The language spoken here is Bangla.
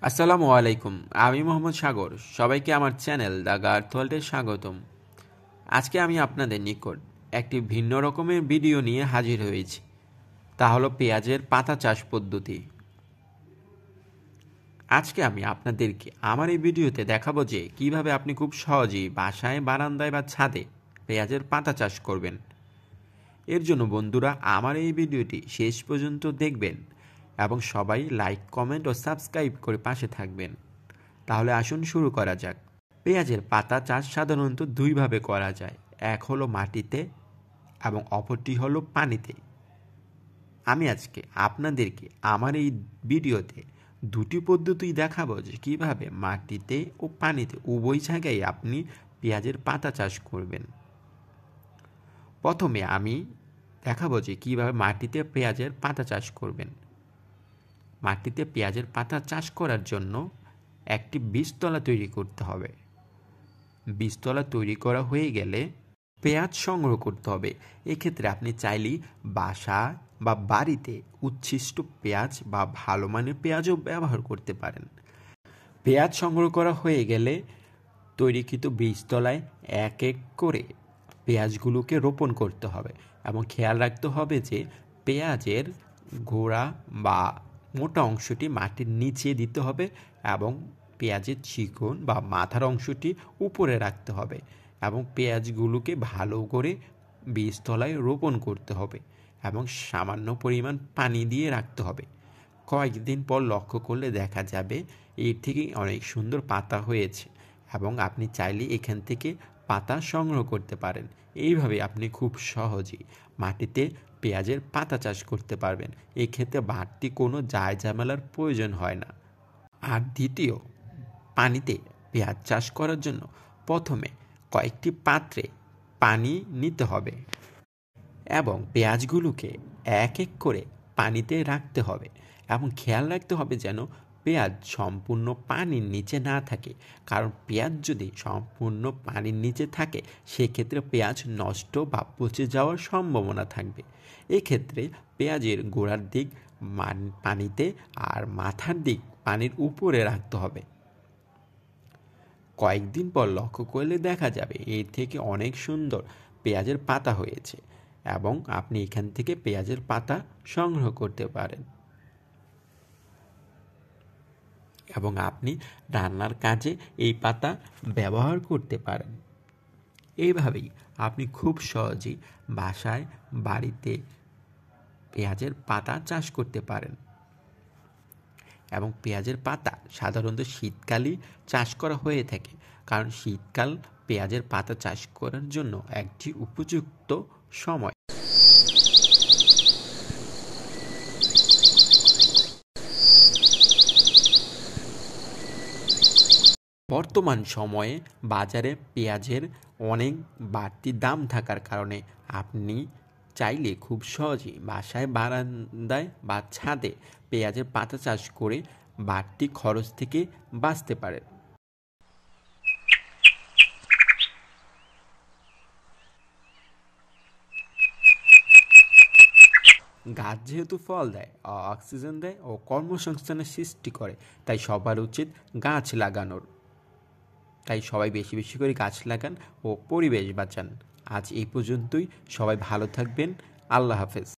আসসালামু আলাইকুম। আমি মোহাম্মদ সাগর। সবাইকে আমার চ্যানেল দ্য গার্থওয়ার্ল্ডে স্বাগতম। আজকে আমি আপনাদের নিকট একটি ভিন্ন রকমের ভিডিও নিয়ে হাজির হয়েছি। তা হলো পেঁয়াজের পাতা চাষ পদ্ধতি। আজকে আমি আপনাদেরকে আমার এই ভিডিওতে দেখাবো যে কিভাবে আপনি খুব সহজেই বাসায়, বারান্দায় বা ছাদে পেঁয়াজের পাতা চাষ করবেন। এর জন্য বন্ধুরা আমার এই ভিডিওটি শেষ পর্যন্ত দেখবেন এবং সবাই লাইক, কমেন্ট ও সাবস্ক্রাইব করে পাশে থাকবেন। তাহলে আসুন শুরু করা যাক। পেঁয়াজের পাতা চাষ সাধারণত দুইভাবে করা যায়, এক হলো মাটিতে এবং অপরটি হলো পানিতে। আমি আজকে আপনাদেরকে আমার এই ভিডিওতে দুটি পদ্ধতি দেখাবো যে কীভাবে মাটিতে ও পানিতে উভয় জায়গায় আপনি পেঁয়াজের পাতা চাষ করবেন। প্রথমে আমি দেখাবো যে কীভাবে মাটিতে পেঁয়াজের পাতা চাষ করবেন। মাটিতে পেঁয়াজের পাতা চাষ করার জন্য একটি বীজতলা তৈরি করতে হবে। বীজতলা তৈরি করা হয়ে গেলে পেঁয়াজ সংগ্রহ করতে হবে। এক্ষেত্রে আপনি চাইলেই বাসা বা বাড়িতে উচ্ছিষ্ট পেঁয়াজ বা ভালো মানের পেঁয়াজও ব্যবহার করতে পারেন। পেঁয়াজ সংগ্রহ করা হয়ে গেলে তৈরিকৃত বীজতলায় এক এক করে পেঁয়াজগুলোকে রোপণ করতে হবে এবং খেয়াল রাখতে হবে যে পেঁয়াজের গোড়া বা মোটা অংশটি মাটির নিচে দিতে হবে এবং পেঁয়াজের চিকন বা মাথার অংশটি উপরে রাখতে হবে এবং পেঁয়াজগুলোকে ভালো করে বীজতলায় রোপণ করতে হবে এবং সামান্য পরিমাণ পানি দিয়ে রাখতে হবে। কয়েকদিন পর লক্ষ্য করলে দেখা যাবে এর থেকে অনেক সুন্দর পাতা হয়েছে এবং আপনি চাইলে এখান থেকে পাতা সংগ্রহ করতে পারেন। এইভাবে আপনি খুব সহজেই মাটিতে পেঁয়াজের পাতা চাষ করতে পারবেন। এক্ষেত্রে বাড়তি কোনো ঝামেলার প্রয়োজন হয় না। আর দ্বিতীয়, পানিতে পেঁয়াজ চাষ করার জন্য প্রথমে কয়েকটি পাত্রে পানি নিতে হবে এবং পেঁয়াজগুলোকে এক এক করে পানিতে রাখতে হবে এবং খেয়াল রাখতে হবে যেন পেঁয়াজ সম্পূর্ণ পানির নিচে না থাকে, কারণ পেঁয়াজ যদি সম্পূর্ণ পানির নিচে থাকে সেক্ষেত্রে পেঁয়াজ নষ্ট বা পচে যাওয়ার সম্ভাবনা থাকবে। এক্ষেত্রে পেঁয়াজের গোড়ার দিক পানিতে আর মাথার দিক পানির উপরে রাখতে হবে। কয়েকদিন পর লক্ষ্য করলে দেখা যাবে এর থেকে অনেক সুন্দর পেঁয়াজের পাতা হয়েছে এবং আপনি এখান থেকে পেঁয়াজের পাতা সংগ্রহ করতে পারেন এবং আপনি রান্নার কাজে এই পাতা ব্যবহার করতে পারেন। এইভাবেই আপনি খুব সহজেই বাসায়, বাড়িতে পেঁয়াজের পাতা চাষ করতে পারেন এবং পেঁয়াজের পাতা সাধারণত শীতকালেই চাষ করা হয়ে থাকে, কারণ শীতকাল পেঁয়াজের পাতা চাষ করার জন্য একটি উপযুক্ত সময়। বর্তমান সময়ে বাজারে পেঁয়াজের অনেক বাড়তি দাম থাকার কারণে আপনি চাইলে খুব সহজেই বাসায়, বারান্দায় বা ছাদে পেঁয়াজের পাতা চাষ করে বাড়তি খরচ থেকে বাঁচতে পারেন। গাছ যেহেতু ফল দেয়, অক্সিজেন দেয় ও কর্মসংস্থানের সৃষ্টি করে, তাই সবার উচিত গাছ লাগানোর। তাই সবাই বেশি বেশি করে গাছ লাগান ও পরিবেশ বাঁচান। আজ এই পর্যন্তই। সবাই ভালো থাকবেন। আল্লাহ হাফেজ।